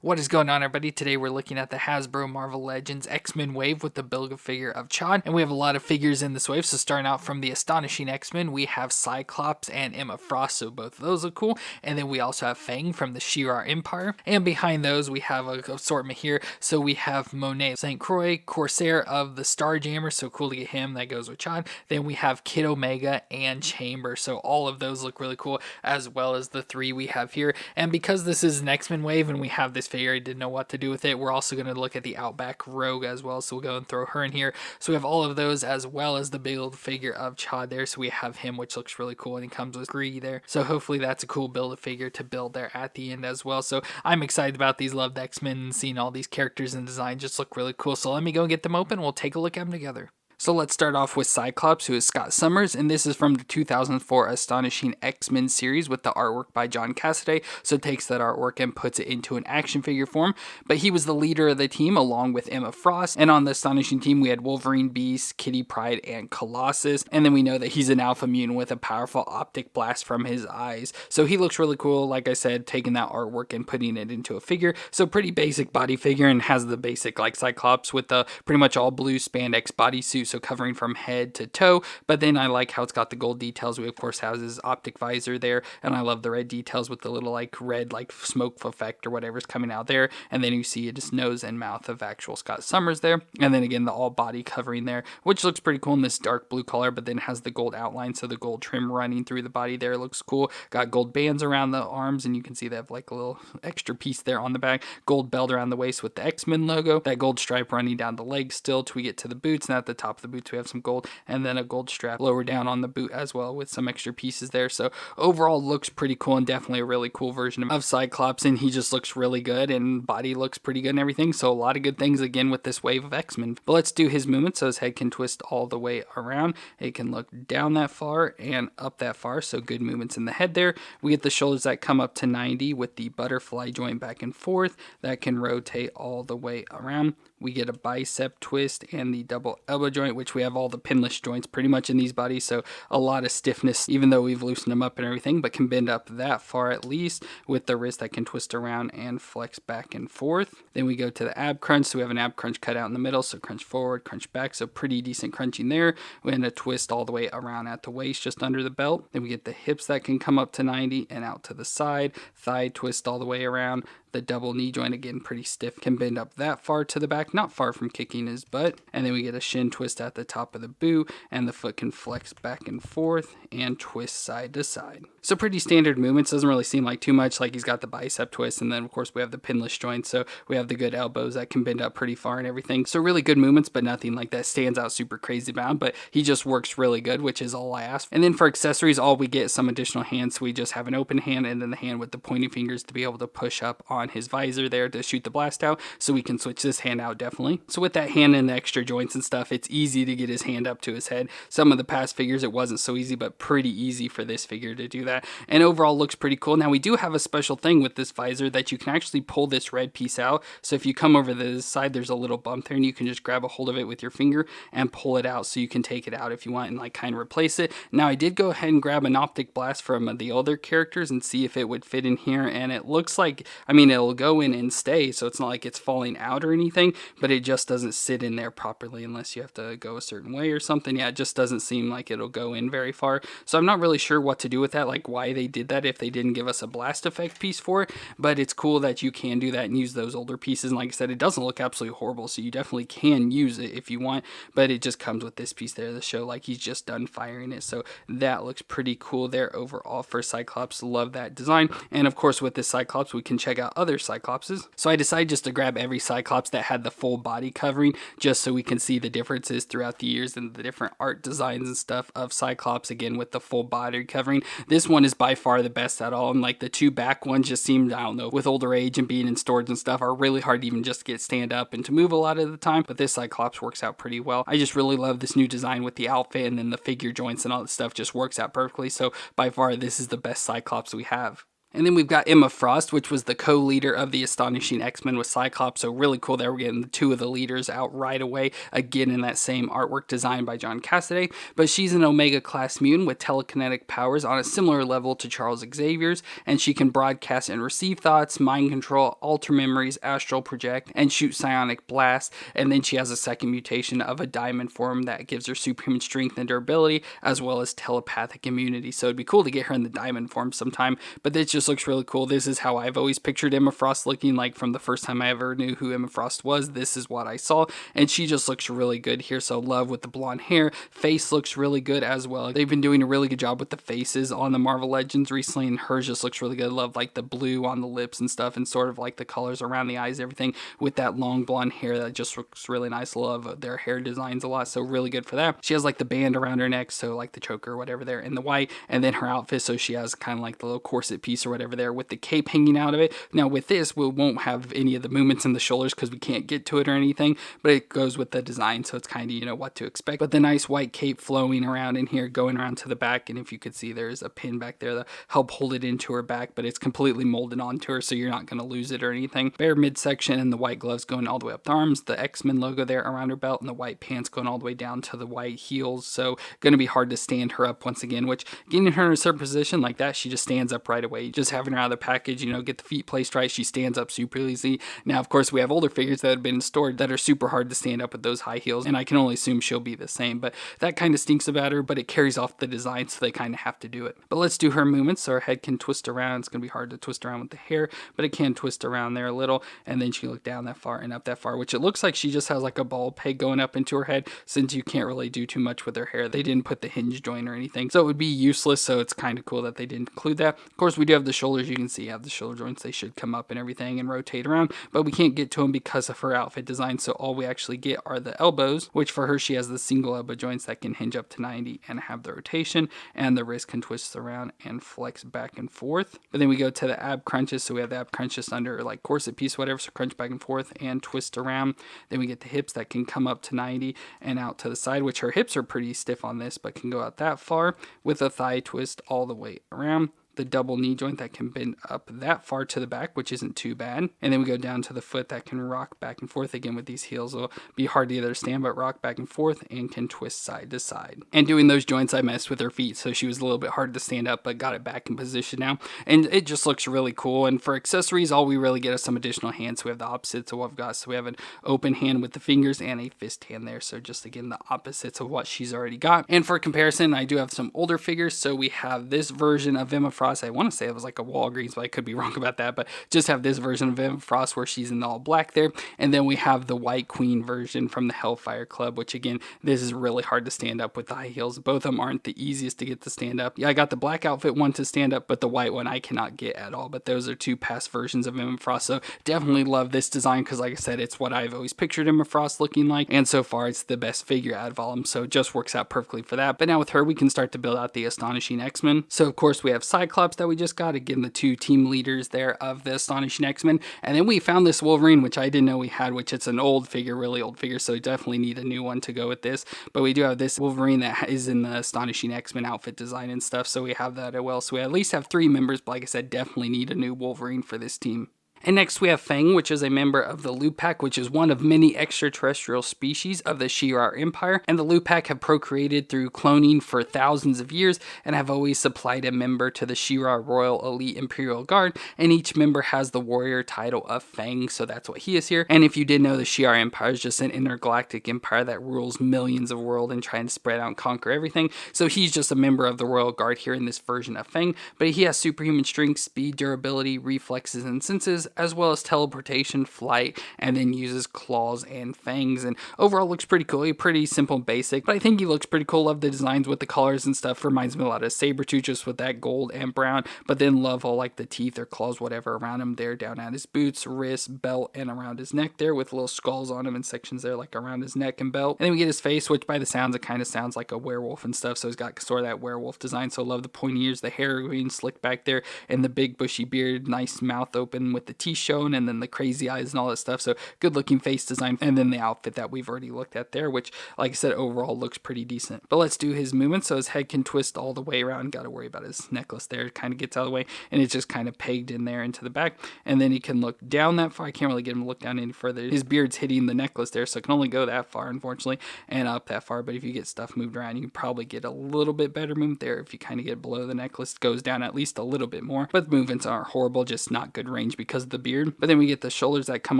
What is going on, everybody? Today we're looking at the Hasbro Marvel Legends X-Men wave with the Build-A-Figure of Chod, and we have a lot of figures in this wave. So starting out from the Astonishing X-Men, we have Cyclops and Emma Frost, so both of those look cool. And then we also have Fang from the Shi'ar Empire, and behind those we have a assortment here. So we have Monet St. Croix, Corsair of the Starjammer, so cool to get him, that goes with Chod. Then we have Kid Omega and Chamber, so all of those look really cool, as well as the three we have here. And because this is an X-Men wave and we have this figure, I didn't know what to do with it, we're also going to look at the Outback Rogue as well, so we'll go and throw her in here. So we have all of those, as well as the Build-A-Figure of Chod there. So we have him, which looks really cool, and he comes with Gree there, so hopefully that's a cool Build-A-Figure to build there at the end as well. So I'm excited about these. Loved X-Men, and seeing all these characters and designs just look really cool. So let me go and get them open, we'll take a look at them together. So let's start off with Cyclops, who is Scott Summers, and this is from the 2004 Astonishing X-Men series with the artwork by John Cassaday. So takes that artwork and puts it into an action figure form. But he was the leader of the team along with Emma Frost, and on the Astonishing team we had Wolverine, Beast, Kitty Pryde, and Colossus. And then we know that he's an alpha mutant with a powerful optic blast from his eyes. So he looks really cool, like I said, taking that artwork and putting it into a figure. So pretty basic body figure, and has the basic like Cyclops with the pretty much all blue spandex bodysuit, so covering from head to toe. But then I like how it's got the gold details. We of course have his optic visor there, and I love the red details with the little like red like smoke effect or whatever's coming out there. And then you see his nose and mouth of actual Scott Summers there, and then again the all body covering there, which looks pretty cool in this dark blue color, but then has the gold outline, so the gold trim running through the body there looks cool. Got gold bands around the arms, and you can see they have like a little extra piece there on the back. Gold belt around the waist with the X-Men logo, that gold stripe running down the legs still till we get to the boots, and at the top of the boots we have some gold, and then a gold strap lower down on the boot as well with some extra pieces there. So overall looks pretty cool, and definitely a really cool version of Cyclops, and he just looks really good, and body looks pretty good and everything. So a lot of good things again with this wave of X-Men. But let's do his movement. So his head can twist all the way around, it can look down that far and up that far, so good movements in the head there. We get the shoulders that come up to 90 with the butterfly joint back and forth that can rotate all the way around. We get a bicep twist and the double elbow joint, which we have all the pinless joints pretty much in these bodies, so a lot of stiffness even though we've loosened them up and everything, but can bend up that far at least, with the wrist that can twist around and flex back and forth. Then we go to the ab crunch, so we have an ab crunch cut out in the middle, so crunch forward, crunch back, so pretty decent crunching there, and a twist all the way around at the waist just under the belt. Then we get the hips that can come up to 90 and out to the side, thigh twist all the way around. The double knee joint again pretty stiff, can bend up that far to the back, not far from kicking his butt. And then we get a shin twist at the top of the boot, and the foot can flex back and forth and twist side to side. So pretty standard movements, doesn't really seem like too much. Like he's got the bicep twist, and then of course we have the pinless joints, so we have the good elbows that can bend up pretty far and everything. So really good movements, but nothing like that stands out super crazy about, but he just works really good, which is all I ask. And then for accessories, all we get is some additional hands. So we just have an open hand and then the hand with the pointing fingers to be able to push up on his visor there to shoot the blast out, so we can switch this hand out definitely. So with that hand and the extra joints and stuff, it's easy to get his hand up to his head. Some of the past figures it wasn't so easy, but pretty easy for this figure to do that, and overall looks pretty cool. Now we do have a special thing with this visor that you can actually pull this red piece out, so if you come over the side there's a little bump there, and you can just grab a hold of it with your finger and pull it out, so you can take it out if you want and like kind of replace it. Now I did go ahead and grab an optic blast from the older characters and see if it would fit in here, and it looks like, I mean, it'll go in and stay, so it's not like it's falling out or anything, but it just doesn't sit in there properly unless you have to go a certain way or something. Yeah, it just doesn't seem like it'll go in very far, so I'm not really sure what to do with that, like why they did that if they didn't give us a blast effect piece for it. But it's cool that you can do that and use those older pieces, and like I said, it doesn't look absolutely horrible, so you definitely can use it if you want, but it just comes with this piece there to show like he's just done firing it. So that looks pretty cool there overall for Cyclops. Love that design. And of course with this Cyclops we can check out other Cyclopses, so I decided just to grab every Cyclops that had the full body covering, just so we can see the differences throughout the years and the different art designs and stuff of Cyclops, again with the full body covering. This one is by far the best at all, and like the two back ones just seemed, I don't know, with older age and being in storage and stuff, are really hard to even just get stand up and to move a lot of the time, but this Cyclops works out pretty well. I just really love this new design with the outfit, and then the figure joints and all that stuff just works out perfectly, so by far this is the best Cyclops we have. And then we've got Emma Frost, which was the co-leader of the Astonishing X-Men with Cyclops, so really cool that we're getting the two of the leaders out right away, again in that same artwork designed by John Cassaday. But she's an Omega class mutant with telekinetic powers on a similar level to Charles Xavier's, and she can broadcast and receive thoughts, mind control, alter memories, astral project, and shoot psionic blasts. And then she has a second mutation of a diamond form that gives her superhuman strength and durability, as well as telepathic immunity. So it'd be cool to get her in the diamond form sometime, but this just looks really cool. This is how I've always pictured Emma Frost looking, like from the first time I ever knew who Emma Frost was. This is what I saw, and she just looks really good here. So love with the blonde hair. Face looks really good as well. They've been doing a really good job with the faces on the Marvel Legends recently, and hers just looks really good. Love like the blue on the lips and stuff, and sort of like the colors around the eyes, everything with that long blonde hair that just looks really nice. Love their hair designs a lot, so really good for that. She has like the band around her neck, so like the choker or whatever there in the white, and then her outfit, so she has kind of like the little corset piece or whatever there with the cape hanging out of it. Now with this, we won't have any of the movements in the shoulders because we can't get to it or anything, but it goes with the design, so it's kind of, you know, what to expect. But the nice white cape flowing around in here, going around to the back, and if you could see, there's a pin back there that help hold it into her back, but it's completely molded onto her, so you're not going to lose it or anything. Bare midsection, and the white gloves going all the way up the arms, the X-Men logo there around her belt, and the white pants going all the way down to the white heels, so going to be hard to stand her up once again, which getting her in a certain position like that, she just stands up right away. Just having her out of the package, you know, get the feet placed right, she stands up super easy. Now, of course, we have older figures that have been stored that are super hard to stand up with those high heels, and I can only assume she'll be the same, but that kind of stinks about her, but it carries off the design, so they kind of have to do it. But let's do her movements. So her head can twist around. It's going to be hard to twist around with the hair, but it can twist around there a little, and then she can look down that far and up that far, which it looks like she just has like a ball peg going up into her head, since you can't really do too much with her hair. They didn't put the hinge joint or anything, so it would be useless, so it's kind of cool that they didn't include that. Of course, we do have the shoulders. You can see have the shoulder joints. They should come up and everything and rotate around, but we can't get to them because of her outfit design, so all we actually get are the elbows, which for her, she has the single elbow joints that can hinge up to 90 and have the rotation, and the wrist can twist around and flex back and forth. But then we go to the ab crunches, so we have the ab crunch just under like corset piece, whatever, so crunch back and forth and twist around. Then we get the hips that can come up to 90 and out to the side, which her hips are pretty stiff on this, but can go out that far, with a thigh twist all the way around. The double knee joint that can bend up that far to the back, which isn't too bad. And then we go down to the foot that can rock back and forth. Again, with these heels, it'll be hard to either stand, but rock back and forth and can twist side to side. And doing those joints, I messed with her feet, so she was a little bit hard to stand up, but got it back in position now. And it just looks really cool. And for accessories, all we really get is some additional hands. So we have the opposites of what we've got. So we have an open hand with the fingers and a fist hand there. So just again, the opposites of what she's already got. And for comparison, I do have some older figures. So we have this version of Emma Frost. I want to say it was like a Walgreens, but I could be wrong about that. But just have this version of Emma Frost where she's in the all black there. And then we have the White Queen version from the Hellfire Club, which again, this is really hard to stand up with the high heels. Both of them aren't the easiest to get to stand up. Yeah, I got the black outfit one to stand up, but the white one I cannot get at all. But those are two past versions of Emma Frost. So definitely love this design because, like I said, it's what I've always pictured Emma Frost looking like. And so far, it's the best figure out of all of them. So it just works out perfectly for that. But now with her, we can start to build out the Astonishing X-Men. So of course, we have Cyclops that we just got. Again, the two team leaders there of the Astonishing X-Men. And then we found this Wolverine, which I didn't know we had, which it's an old figure, really old figure. So definitely need a new one to go with this. But we do have this Wolverine that is in the Astonishing X-Men outfit design and stuff. So we have that as well. So we at least have 3 members. But like I said, definitely need a new Wolverine for this team. And next we have Fang, which is a member of the Lupac, which is one of many extraterrestrial species of the Shi'ar Empire. And the Lupac have procreated through cloning for thousands of years and have always supplied a member to the Shi'ar Royal Elite Imperial Guard. And each member has the warrior title of Fang, so that's what he is here. And if you didn't know, the Shi'ar Empire is just an intergalactic empire that rules millions of worlds and trying to spread out and conquer everything. So he's just a member of the Royal Guard here in this version of Fang. But he has superhuman strength, speed, durability, reflexes, and senses, as well as teleportation, flight, and then uses claws and fangs. And overall looks pretty cool. He's pretty simple and basic, but I think he looks pretty cool. Love the designs with the colors and stuff. Reminds me a lot of Sabretooth, just with that gold and brown, but then love all like the teeth or claws, whatever, around him there, down at his boots, wrists, belt, and around his neck there, with little skulls on him in sections there, like around his neck and belt. And then we get his face, which by the sounds, it kind of sounds like a werewolf and stuff, so he's got sort of that werewolf design. So love the pointy ears, the hair being slicked back there, and the big bushy beard, nice mouth open with the teeth showing, and then the crazy eyes and all that stuff. So good looking face design. And then the outfit that we've already looked at there, which like I said, overall looks pretty decent. But let's do his movement. So his head can twist all the way around. Got to worry about his necklace there. It kind of gets out of the way, and it's just kind of pegged in there into the back. And then he can look down that far. I can't really get him to look down any further. His beard's hitting the necklace there, so it can only go that far, unfortunately, and up that far. But if you get stuff moved around, you can probably get a little bit better movement there. If you kind of get below the necklace, it goes down at least a little bit more. But the movements aren't horrible, just not good range because of the beard. But then we get the shoulders that come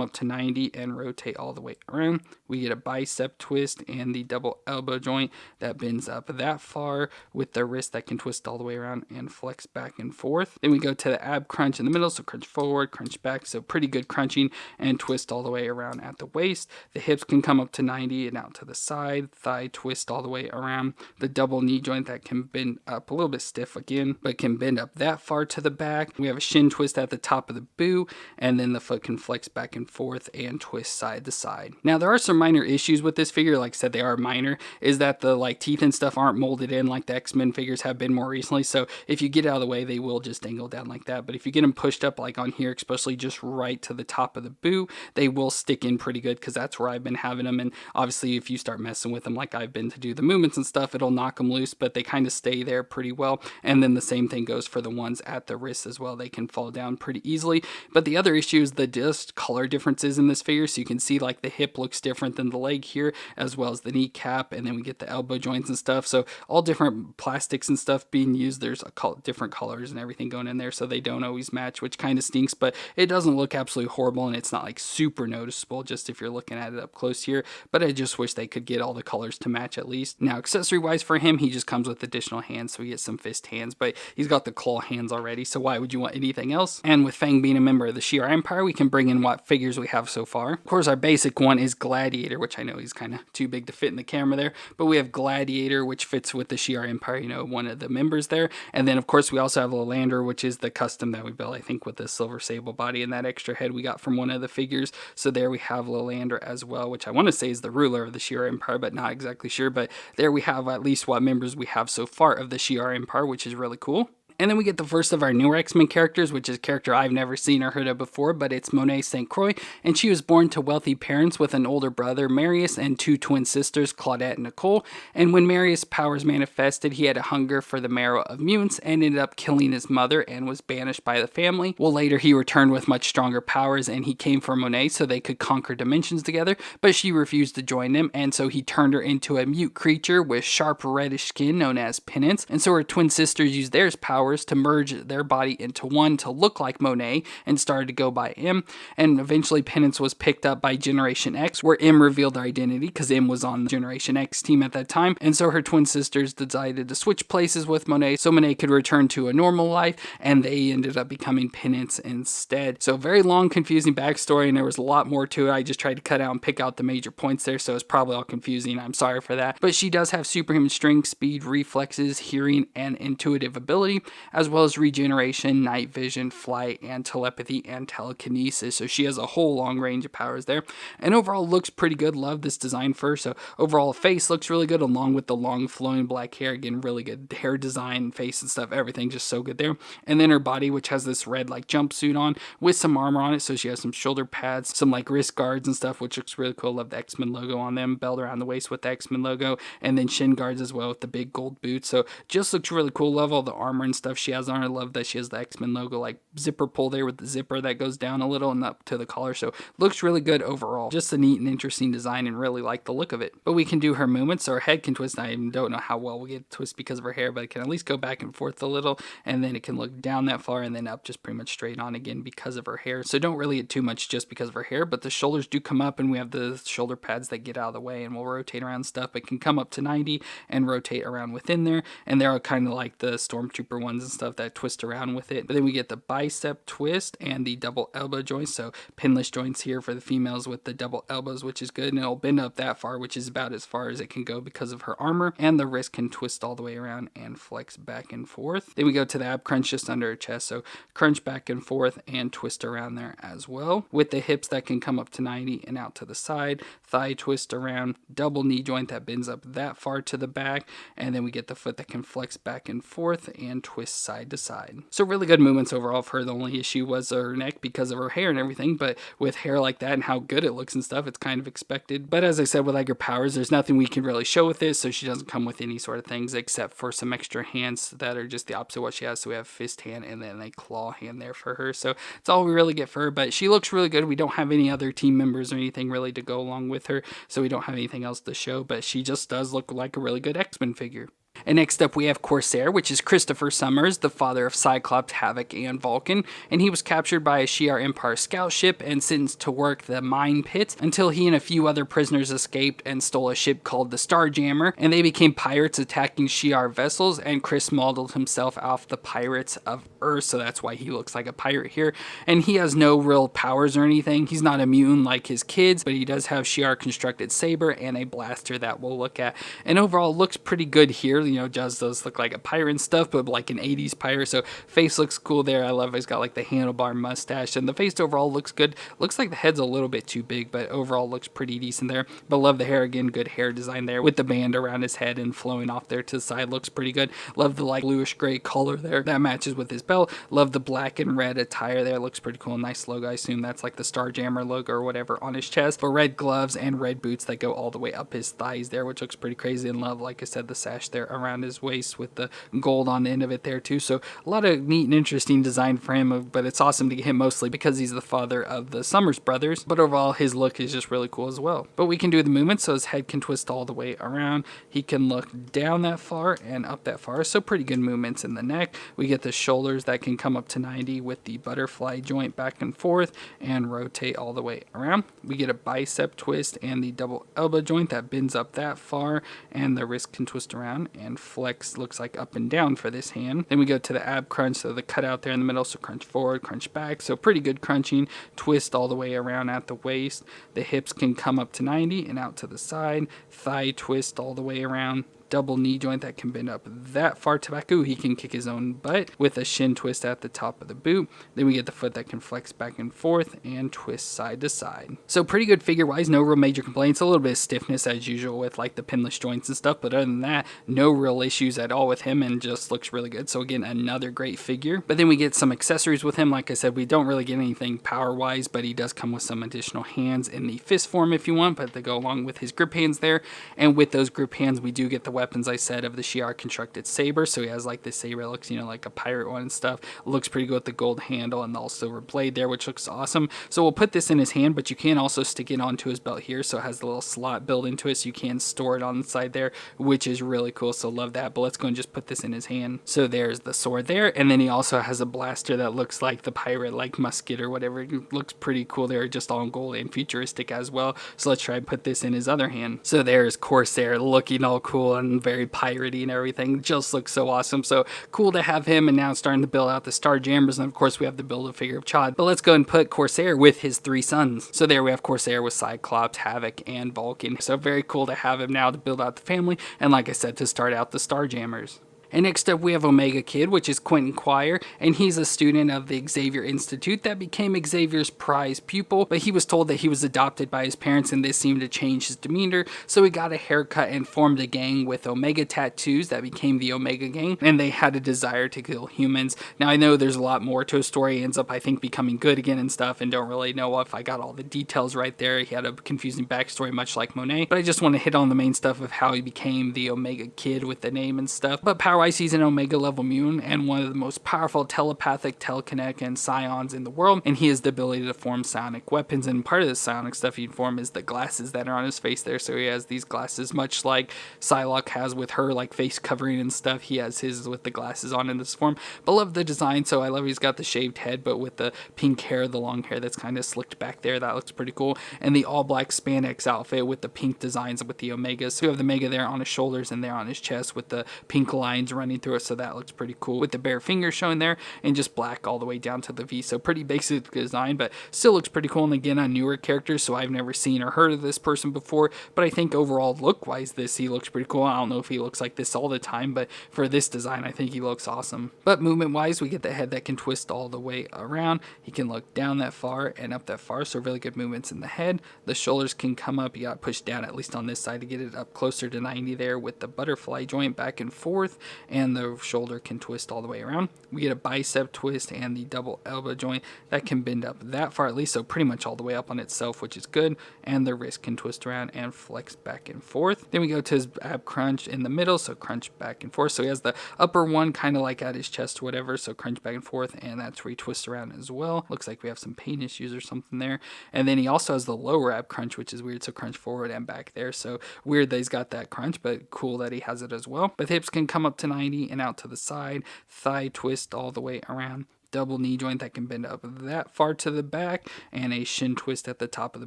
up to 90 and rotate all the way around. We get a bicep twist and the double elbow joint that bends up that far, with the wrist that can twist all the way around and flex back and forth. Then we go to the ab crunch in the middle, so crunch forward, crunch back, so pretty good crunching, and twist all the way around at the waist. The hips can come up to 90 and out to the side, thigh twist all the way around. The double knee joint that can bend up a little bit stiff again, but can bend up that far to the back. We have a shin twist at the top of the boot, and then the foot can flex back and forth and twist side to side. Now there are some minor issues with this figure. Like I said, they are minor, is that the teeth and stuff aren't molded in like the X-Men figures have been more recently. So if you get out of the way, they will just dangle down like that. But if you get them pushed up like on here, especially just right to the top of the boot, they will stick in pretty good, because that's where I've been having them. And obviously if you start messing with them like I've been to do the movements and stuff, it'll knock them loose, but they kind of stay there pretty well. And then the same thing goes for the ones at the wrist as well. They can fall down pretty easily. But the other issue is the just color differences in this figure. So you can see like the hip looks different than the leg here, as well as the kneecap, and then we get the elbow joints and stuff. So all different plastics and stuff being used. There's different colors and everything going in there, so they don't always match, which kind of stinks, but it doesn't look absolutely horrible, and it's not like super noticeable just if you're looking at it up close here. But I just wish they could get all the colors to match at least. Now accessory wise for him, he just comes with additional hands, so he gets some fist hands, but he's got the claw hands already, so why would you want anything else? And with Fang being a member of the Shi'ar Empire, we can bring in what figures we have so far. Of course, our basic one is Gladiator, which I know he's kind of too big to fit in the camera there, but we have Gladiator, which fits with the Shi'ar Empire, you know, one of the members there. And then of course we also have Lolander, which is the custom that we built, I think, with the silver sable body and that extra head we got from one of the figures. So there we have Lolander as well, which I want to say is the ruler of the Shi'ar Empire, but not exactly sure. But there we have at least what members we have so far of the Shi'ar Empire, which is really cool. And then we get the first of our newer X-Men characters, which is a character I've never seen or heard of before, but it's Monet St. Croix, and she was born to wealthy parents with an older brother, Marius, and two twin sisters, Claudette and Nicole. And when Marius' powers manifested, he had a hunger for the marrow of mutants and ended up killing his mother and was banished by the family. Well, later he returned with much stronger powers, and he came for Monet so they could conquer dimensions together, but she refused to join them, and so he turned her into a mute creature with sharp reddish skin known as Penance. And so her twin sisters used theirs powers to merge their body into one to look like Monet and started to go by M. And eventually Penance was picked up by Generation X, where M revealed their identity because M was on the Generation X team at that time. And so her twin sisters decided to switch places with Monet so Monet could return to a normal life, and they ended up becoming Penance instead. So very long, confusing backstory, and there was a lot more to it. I just tried to cut out and pick out the major points there, so it's probably all confusing. I'm sorry for that. But she does have superhuman strength, speed, reflexes, hearing, and intuitive ability, as well as regeneration, night vision, flight, and telepathy and telekinesis. So she has a whole long range of powers there. And overall looks pretty good. Love this design for her. So overall face looks really good, along with the long flowing black hair. Again, really good hair design, face and stuff, everything just so good there. And then her body, which has this red jumpsuit on with some armor on it. So she has some shoulder pads, some wrist guards and stuff, which looks really cool. Love the X-Men logo on them, belt around the waist with the X-Men logo, and then shin guards as well with the big gold boots. So just looks really cool. Love all the armor and stuff she has on. I love that she has the X-Men logo zipper pull there with the zipper that goes down a little and up to the collar. So looks really good overall. Just a neat and interesting design, and really like the look of it. But we can do her movements, so her head can twist. I don't know how well we get twist because of her hair, but it can at least go back and forth a little, and then it can look down that far and then up just pretty much straight on again because of her hair. So don't really get too much just because of her hair, but the shoulders do come up, and we have the shoulder pads that get out of the way and will rotate around stuff. It can come up to 90 and rotate around within there, and they're kind of like the Stormtrooper ones and stuff that twist around with it. But then we get the bicep twist and the double elbow joints, so pinless joints here for the females with the double elbows, which is good, and it'll bend up that far, which is about as far as it can go because of her armor. And the wrist can twist all the way around and flex back and forth. Then we go to the ab crunch just under her chest, so crunch back and forth and twist around there as well, with the hips that can come up to 90 and out to the side, thigh twist around, double knee joint that bends up that far to the back, and then we get the foot that can flex back and forth and twist twist side to side. So really good movements overall for her. The only issue was her neck because of her hair and everything, but with hair like that and how good it looks and stuff, it's kind of expected. But as I said, with like her powers, there's nothing we can really show with this, so she doesn't come with any sort of things except for some extra hands that are just the opposite of what she has. So we have fist hand and then a claw hand there for her. So it's all we really get for her, but she looks really good. We don't have any other team members or anything really to go along with her, so we don't have anything else to show, but she just does look like a really good X-Men figure. And next up we have Corsair, which is Christopher Summers, the father of Cyclops, Havoc, and Vulcan, and he was captured by a Shi'ar Empire scout ship and sentenced to work the mine pit until he and a few other prisoners escaped and stole a ship called the Starjammer, and they became pirates attacking Shi'ar vessels, and Chris modeled himself off the pirates of Earth, so that's why he looks like a pirate here. And he has no real powers or anything. He's not immune like his kids, but he does have Shi'ar constructed saber and a blaster that we'll look at. And overall looks pretty good here. You know, Jazz does look like a pirate and stuff, but like an 80s pirate, so face looks cool there. I love he's got like the handlebar mustache, and the face overall looks good. Looks like the head's a little bit too big, but overall looks pretty decent there. But love the hair again, good hair design there with the band around his head and flowing off there to the side, looks pretty good. Love the like bluish gray color there that matches with his belt. Love the black and red attire there, looks pretty cool. Nice logo. I assume that's like the Starjammer logo or whatever on his chest, but red gloves and red boots that go all the way up his thighs there, which looks pretty crazy. And love, like I said, the sash there around his waist with the gold on the end of it there too. So a lot of neat and interesting design for him, but it's awesome to get him mostly because he's the father of the Summers brothers, but overall his look is just really cool as well. But we can do the movement, so his head can twist all the way around. He can look down that far and up that far, so pretty good movements in the neck. We get the shoulders that can come up to 90 with the butterfly joint back and forth and rotate all the way around. We get a bicep twist and the double elbow joint that bends up that far, and the wrist can twist around and flex, looks like up and down for this hand. Then we go to the ab crunch, so the cutout there in the middle, so crunch forward, crunch back, so pretty good crunching. Twist all the way around at the waist. The hips can come up to 90 and out to the side. Thigh twist all the way around. Double knee joint that can bend up that far to back. Ooh, he can kick his own butt with a shin twist at the top of the boot. Then we get the foot that can flex back and forth and twist side to side. So pretty good figure wise, no real major complaints. A little bit of stiffness as usual with like the pinless joints and stuff, but other than that, no real issues at all with him, and just looks really good. So again, another great figure. But then we get some accessories with him. Like I said, we don't really get anything power wise, but he does come with some additional hands in the fist form if you want, but they go along with his grip hands there. And with those grip hands, we do get the weapons I said of the Shi'ar constructed saber, so he has like this saber, looks, you know, like a pirate one and stuff. Looks pretty good with the gold handle and the silver blade there, which looks awesome. So we'll put this in his hand, but you can also stick it onto his belt here, so it has a little slot built into it, so you can store it on the side there, which is really cool, so love that. But let's go and just put this in his hand. So there's the sword there, and then he also has a blaster that looks like the pirate like musket or whatever. It looks pretty cool there, just all in gold and futuristic as well. So let's try and put this in his other hand. So there's Corsair looking all cool and very piratey and everything, just looks so awesome. So cool to have him, and now starting to build out the Starjammers, and of course we have the Build-A-Figure of Chod. But let's go and put Corsair with his three sons. So there we have Corsair with Cyclops, Havoc, and Vulcan. So very cool to have him now to build out the family, and like I said, to start out the Starjammers. And next up we have Omega Kid, which is Quentin Quire, and he's a student of the Xavier Institute that became Xavier's prize pupil, but he was told that he was adopted by his parents, and this seemed to change his demeanor, so he got a haircut and formed a gang with Omega tattoos that became the Omega Gang, and they had a desire to kill humans. Now I know there's a lot more to his story. He ends up, I think, becoming good again and stuff, and don't really know if I got all the details right there. He had a confusing backstory much like Monet, but I just want to hit on the main stuff of how he became the Omega Kid with the name and stuff. But power he's an Omega level mutant and one of the most powerful telepathic, telekinetic, and psions in the world, and he has the ability to form psionic weapons, and part of the psionic stuff he can form is the glasses that are on his face there. So he has these glasses much like Psylocke has with her like face covering and stuff. He has his with the glasses on in this form, but love the design. So I love he's got the shaved head, but with the pink hair, the long hair that's kind of slicked back there. That looks pretty cool. And the all black spandex outfit with the pink designs with the Omegas. So we have the Omega there on his shoulders and there on his chest with the pink lines running through it, so that looks pretty cool with the bare fingers showing there, and just black all the way down to the V. So pretty basic design, but still looks pretty cool. And again, on newer characters, so I've never seen or heard of this person before, but I think overall look wise he looks pretty cool. I don't know if he looks like this all the time, but for this design I think he looks awesome. But movement wise, we get the head that can twist all the way around. He can look down that far and up that far, so really good movements in the head. The shoulders can come up, you got pushed down at least on this side to get it up closer to 90 there with the butterfly joint back and forth. and the shoulder can twist all the way around. We get a bicep twist and the double elbow joint that can bend up that far at least, so pretty much all the way up on itself, which is good, and the wrist can twist around and flex back and forth. Then we go to his ab crunch in the middle, so crunch back and forth. So he has the upper one kind of like at his chest or whatever, so crunch back and forth, and that's where he twists around as well. Looks like we have some pain issues or something there. And then he also has the lower ab crunch, which is weird, so crunch forward and back there. So weird that he's got that crunch, but cool that he has it as well. But the hips can come up to 90 and out to the side, thigh twist all the way around, double knee joint that can bend up that far to the back, and a shin twist at the top of the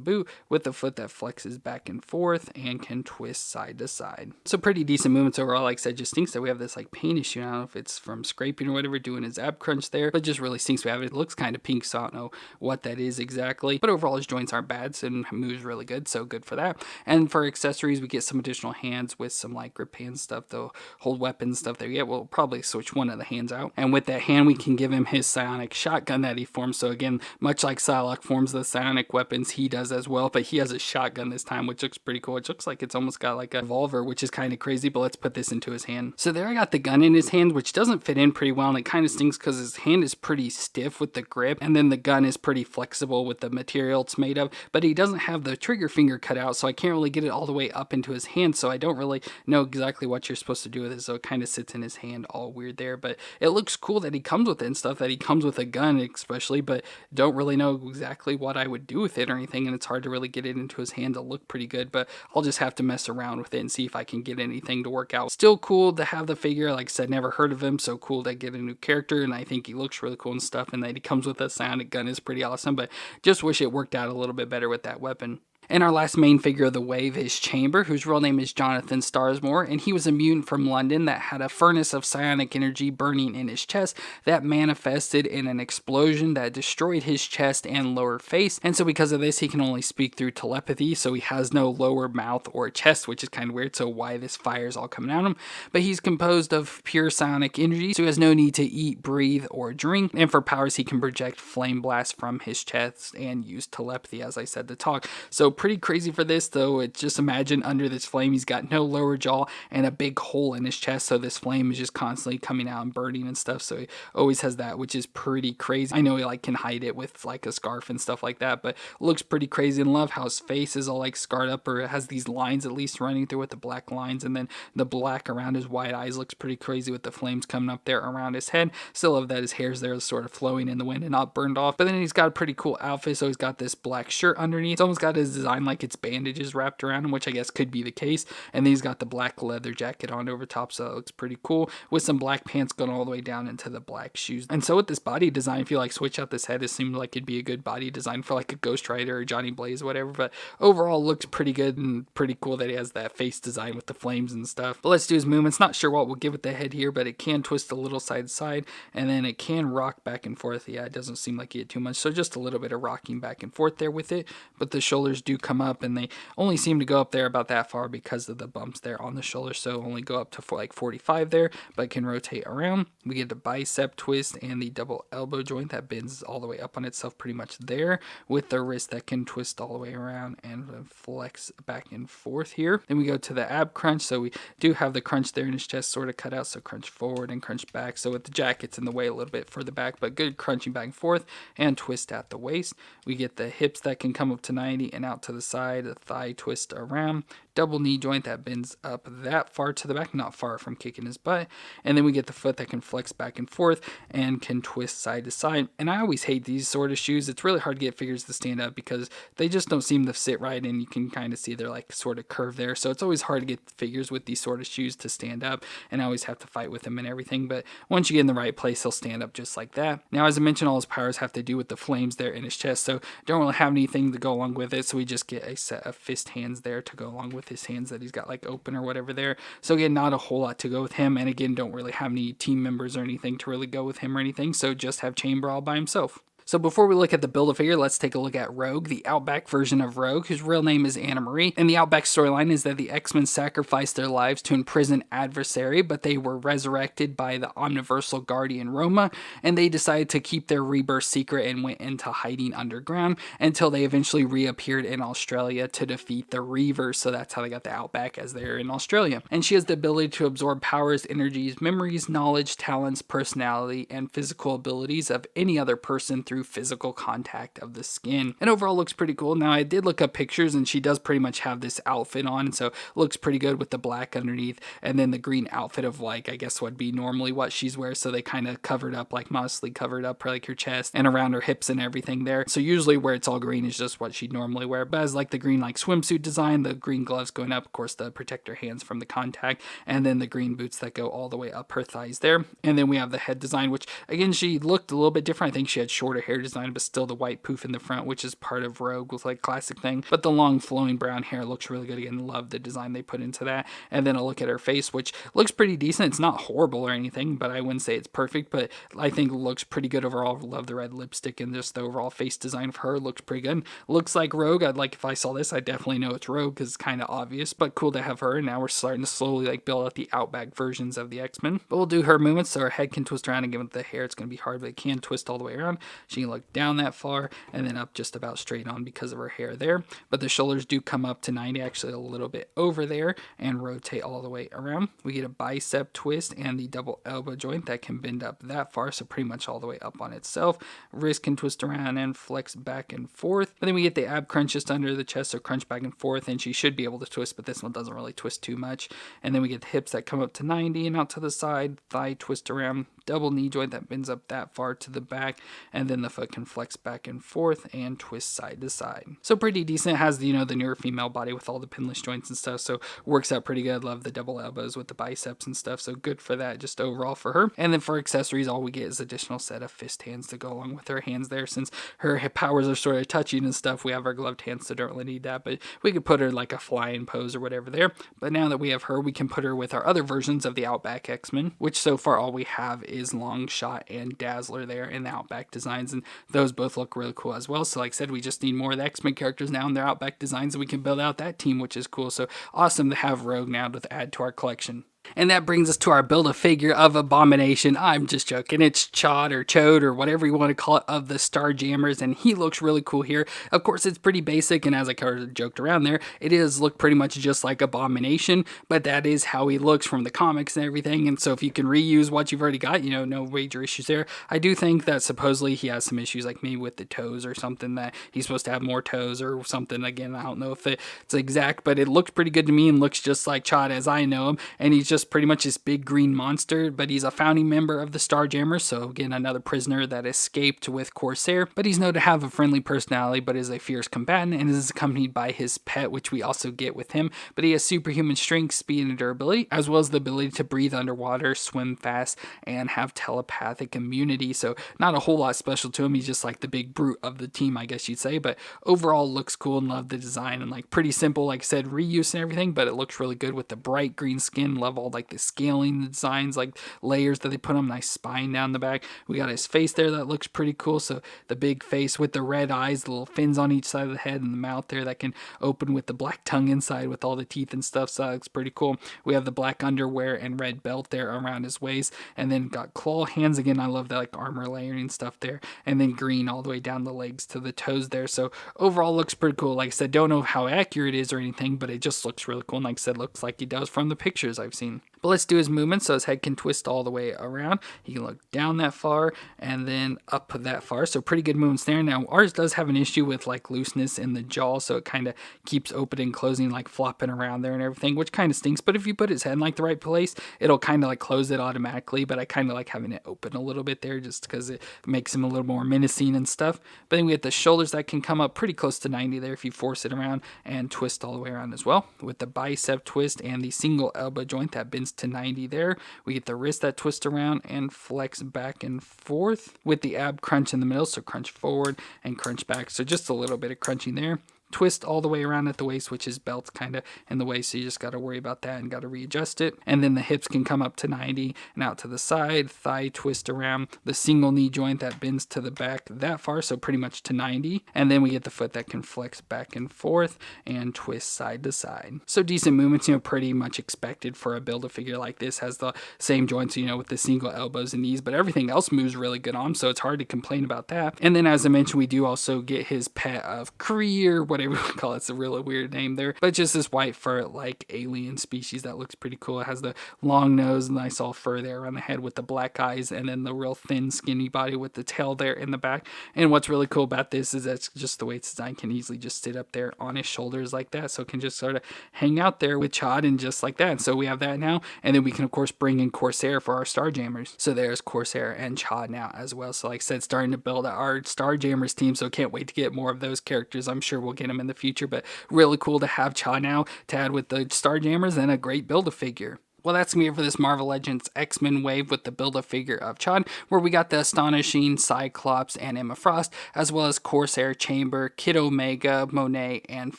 boot with the foot that flexes back and forth and can twist side to side. So pretty decent movements overall. Like I said, just stinks that we have this like pain issue. I don't know if it's from scraping or whatever, doing his ab crunch there, but just really stinks we have it. It looks kind of pink, so I don't know what that is exactly, but overall his joints aren't bad, so it moves really good, so good for that. And for accessories, we get some additional hands with some like grip hand stuff, though hold weapons stuff that we get. We'll probably switch one of the hands out, and with that hand we can give him his psionic shotgun that he forms. So again, much like Psylocke forms the psionic weapons, he does as well, but he has a shotgun this time, which looks pretty cool. It looks like it's almost got like a revolver, which is kind of crazy, but let's put this into his hand. So there I got the gun in his hand, which doesn't fit in pretty well, and it kind of stinks because his hand is pretty stiff with the grip, and then the gun is pretty flexible with the material it's made of, but he doesn't have the trigger finger cut out, so I can't really get it all the way up into his hand, so I don't really know exactly what you're supposed to do with it, so it kind of sits in his hand all weird there. But it looks cool that he comes with it and stuff, that he comes with a gun especially, but don't really know exactly what I would do with it or anything, and it's hard to really get it into his hand to look pretty good, but I'll just have to mess around with it and see if I can get anything to work out. Still cool to have the figure. Like I said, never heard of him, so cool to get a new character, and I think he looks really cool and stuff, and that he comes with a psionic gun is pretty awesome, but just wish it worked out a little bit better with that weapon. And our last main figure of the wave is Chamber, whose real name is Jonathan Starsmore, and he was a mutant from London that had a furnace of psionic energy burning in his chest that manifested in an explosion that destroyed his chest and lower face. And so because of this, he can only speak through telepathy, so he has no lower mouth or chest, which is kind of weird, so why this fire is all coming out of him. But he's composed of pure psionic energy, so he has no need to eat, breathe, or drink. And for powers, he can project flame blast from his chest and use telepathy, as I said, to talk. So pretty crazy for this, though. It's just imagine under this flame he's got no lower jaw and a big hole in his chest, so this flame is just constantly coming out and burning and stuff, so he always has that, which is pretty crazy. I know he like can hide it with like a scarf and stuff like that, but looks pretty crazy. And love how his face is all like scarred up, or it has these lines at least running through with the black lines, and then the black around his white eyes looks pretty crazy with the flames coming up there around his head. Still love that his hair's there sort of flowing in the wind and not burned off. But then he's got a pretty cool outfit, so he's got this black shirt underneath. It's almost got his design like it's bandages wrapped around him, which I guess could be the case, and then he's got the black leather jacket on over top, so it looks pretty cool, with some black pants going all the way down into the black shoes. And so with this body design, if you like switch out this head, it seemed like it'd be a good body design for like a Ghost Rider or Johnny Blaze, whatever, but overall looks pretty good and pretty cool that he has that face design with the flames and stuff. But let's do his movements. Not sure what we'll give with the head here, but it can twist a little side to side, and then it can rock back and forth. Yeah, it doesn't seem like you get too much, so just a little bit of rocking back and forth there with it, but the shoulders do come up, and they only seem to go up there about that far because of the bumps there on the shoulder, so only go up to like 45 there, but can rotate around. We get the bicep twist and the double elbow joint that bends all the way up on itself pretty much there, with the wrist that can twist all the way around and flex back and forth here. Then we go to the ab crunch, so we do have the crunch there in his chest sort of cut out, so crunch forward and crunch back, so with the jacket's in the way a little bit further back, but good crunching back and forth, and twist at the waist. We get the hips that can come up to 90 and out to the side, the thigh twist around, double knee joint that bends up that far to the back, not far from kicking his butt, and then we get the foot that can flex back and forth and can twist side to side. And I always hate these sort of shoes. It's really hard to get figures to stand up because they just don't seem to sit right, and you can kind of see they're like sort of curved there, so it's always hard to get figures with these sort of shoes to stand up, and I always have to fight with them and everything, but once you get in the right place, he'll stand up just like that. Now, as I mentioned, all his powers have to do with the flames there in his chest, so don't really have anything to go along with it, so we just get a set of fist hands there to go along with his hands that he's got like open or whatever there. So again, not a whole lot to go with him, and again, don't really have any team members or anything to really go with him or anything, so just have Chamber all by himself. So before we look at the Build-A-Figure, let's take a look at Rogue, the Outback version of Rogue, whose real name is Anna Marie. And the Outback storyline is that the X-Men sacrificed their lives to imprison adversary, but they were resurrected by the omniversal guardian Roma, and they decided to keep their rebirth secret and went into hiding underground until they eventually reappeared in Australia to defeat the Reavers. So that's how they got the Outback, as they're in Australia. And she has the ability to absorb powers, energies, memories, knowledge, talents, personality, and physical abilities of any other person through physical contact of the skin. And overall looks pretty cool. Now I did look up pictures and she does pretty much have this outfit on, so looks pretty good with the black underneath and then the green outfit of like I guess would be normally what she's wearing, so they kind of covered up, like modestly covered up like her chest and around her hips and everything there. So usually where it's all green is just what she'd normally wear, but as like the green like swimsuit design, the green gloves going up, of course the protect her hands from the contact, and then the green boots that go all the way up her thighs there. And then we have the head design, which again she looked a little bit different. I think she had shorter hair design, but still the white poof in the front, which is part of Rogue, was like classic thing. But the long flowing brown hair looks really good. Again, love the design they put into that. And then a look at her face, which looks pretty decent. It's not horrible or anything, but I wouldn't say it's perfect, but I think looks pretty good overall. Love the red lipstick and just the overall face design for her looks pretty good. Looks like Rogue. I'd like, if I saw this, I definitely know it's Rogue because it's kind of obvious, but cool to have her. And now we're starting to slowly like build out the Outback versions of the X-Men. But we'll do her movements, so her head can twist around, and given the hair, it's going to be hard, but it can twist all the way around. She can look down that far and then up just about straight on because of her hair there. But the shoulders do come up to 90, actually a little bit over there, and rotate all the way around. We get a bicep twist and the double elbow joint that can bend up that far, so pretty much all the way up on itself. Wrist can twist around and flex back and forth. But then we get the ab crunch just under the chest, so crunch back and forth, and she should be able to twist, but this one doesn't really twist too much. And then we get the hips that come up to 90 and out to the side, thigh twist around, double knee joint that bends up that far to the back, and then the foot can flex back and forth and twist side to side. So pretty decent. It has the, the newer female body with all the pinless joints and stuff, so works out pretty good. Love the double elbows with the biceps and stuff, so good for that just overall for her. And then for accessories, all we get is additional set of fist hands to go along with her hands there. Since her powers are sort of touching and stuff, we have our gloved hands, so don't really need that, but we could put her like a flying pose or whatever there. But now that we have her, we can put her with our other versions of the Outback X-Men, which so far all we have is Longshot and Dazzler there in the Outback designs, and those both look really cool as well. So like I said, we just need more of the X-Men characters now in their Outback designs, and we can build out that team, which is cool. So awesome to have Rogue now to add to our collection. And that brings us to our Build-A-Figure of Abomination. I'm just joking. It's Chod or Chode or whatever you want to call it of the Starjammers, and he looks really cool here. Of course, it's pretty basic, and as I kind of joked around there, it is look pretty much just like Abomination, but that is how he looks from the comics and everything. And so if you can reuse what you've already got, no major issues there. I do think that supposedly he has some issues, like maybe with the toes or something, that he's supposed to have more toes or something. Again, I don't know if it's exact, but it looks pretty good to me and looks just like Chod as I know him, and he's just pretty much this big green monster, but he's a founding member of the Starjammers, so again, another prisoner that escaped with Corsair, but he's known to have a friendly personality, but is a fierce combatant, and is accompanied by his pet, which we also get with him. But he has superhuman strength, speed, and durability, as well as the ability to breathe underwater, swim fast, and have telepathic immunity, so not a whole lot special to him. He's just like the big brute of the team, I guess you'd say, but overall looks cool and love the design, and like pretty simple, like I said, reuse and everything, but it looks really good with the bright green skin. Love all like the scaling designs, like layers that they put on, nice spine down the back. We got his face there that looks pretty cool, so the big face with the red eyes, the little fins on each side of the head, and the mouth there that can open with the black tongue inside with all the teeth and stuff, so that looks pretty cool. We have the black underwear and red belt there around his waist, and then got claw hands again. I love that like armor layering stuff there, and then green all the way down the legs to the toes there, so overall looks pretty cool. Like I said, don't know how accurate it is or anything, but it just looks really cool, and like I said, looks like he does from the pictures I've seen. But let's do his movement. So his head can twist all the way around. He can look down that far and then up that far. So pretty good movements there. Now ours does have an issue with like looseness in the jaw, so it kind of keeps opening and closing, like flopping around there and everything, which kind of stinks. But if you put his head in like the right place, it'll kind of like close it automatically. But I kind of like having it open a little bit there just because it makes him a little more menacing and stuff. But then we get the shoulders that can come up pretty close to 90 there if you force it around, and twist all the way around as well with the bicep twist and the single elbow joint that bends to 90 there. We get the wrist that twists around and flex back and forth with the ab crunch in the middle, so crunch forward and crunch back, so just a little bit of crunching there. twist all the way around at the waist, which is belt kind of in the way, so you just got to worry about that and got to readjust it. And then the hips can come up to 90 and out to the side, thigh twist around, the single knee joint that bends to the back that far, so pretty much to 90. And then we get the foot that can flex back and forth and twist side to side. So decent movements, pretty much expected for a Build-A-Figure like this. Has the same joints, with the single elbows and knees, but everything else moves really good on, so it's hard to complain about that. And then, as I mentioned, we do also get his pet of Croix, or whatever you call it. It's a really weird name there, but just this white fur like alien species that looks pretty cool. It has the long nose, nice all fur there around the head with the black eyes, and then the real thin skinny body with the tail there in the back. And what's really cool about this is that's just the way it's designed. Can easily just sit up there on his shoulders like that, so it can just sort of hang out there with Chod and just like that. And so we have that now, and then we can of course bring in Corsair for our Starjammers. So there's Corsair and Chod now as well. So like I said, starting to build our Starjammers team, so can't wait to get more of those characters. I'm sure we'll get them in the future, but really cool to have Chod now to add with the Starjammers, and a great Build-A-Figure. Well, that's going to be it for this Marvel Legends X-Men wave with the Build-A-Figure of Chod, where we got the Astonishing, Cyclops, and Emma Frost, as well as Corsair, Chamber, Kid Omega, Monet, and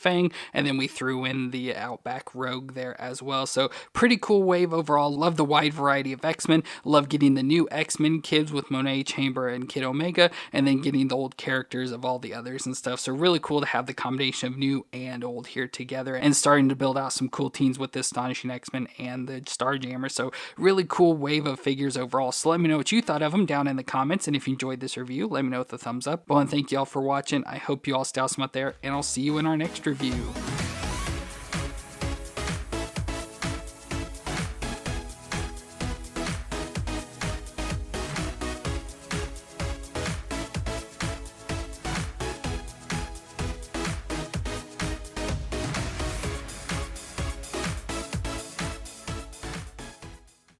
Fang, and then we threw in the Outback Rogue there as well. So pretty cool wave overall. Love the wide variety of X-Men. Love getting the new X-Men kids with Monet, Chamber, and Kid Omega, and then getting the old characters of all the others and stuff. So really cool to have the combination of new and old here together, and starting to build out some cool teams with the Astonishing X-Men and the Starjammer. So really cool wave of figures overall. So let me know what you thought of them down in the comments, and if you enjoyed this review, let me know with a thumbs up. Well, and thank you all for watching. I hope you all stay awesome out there, and I'll see you in our next review.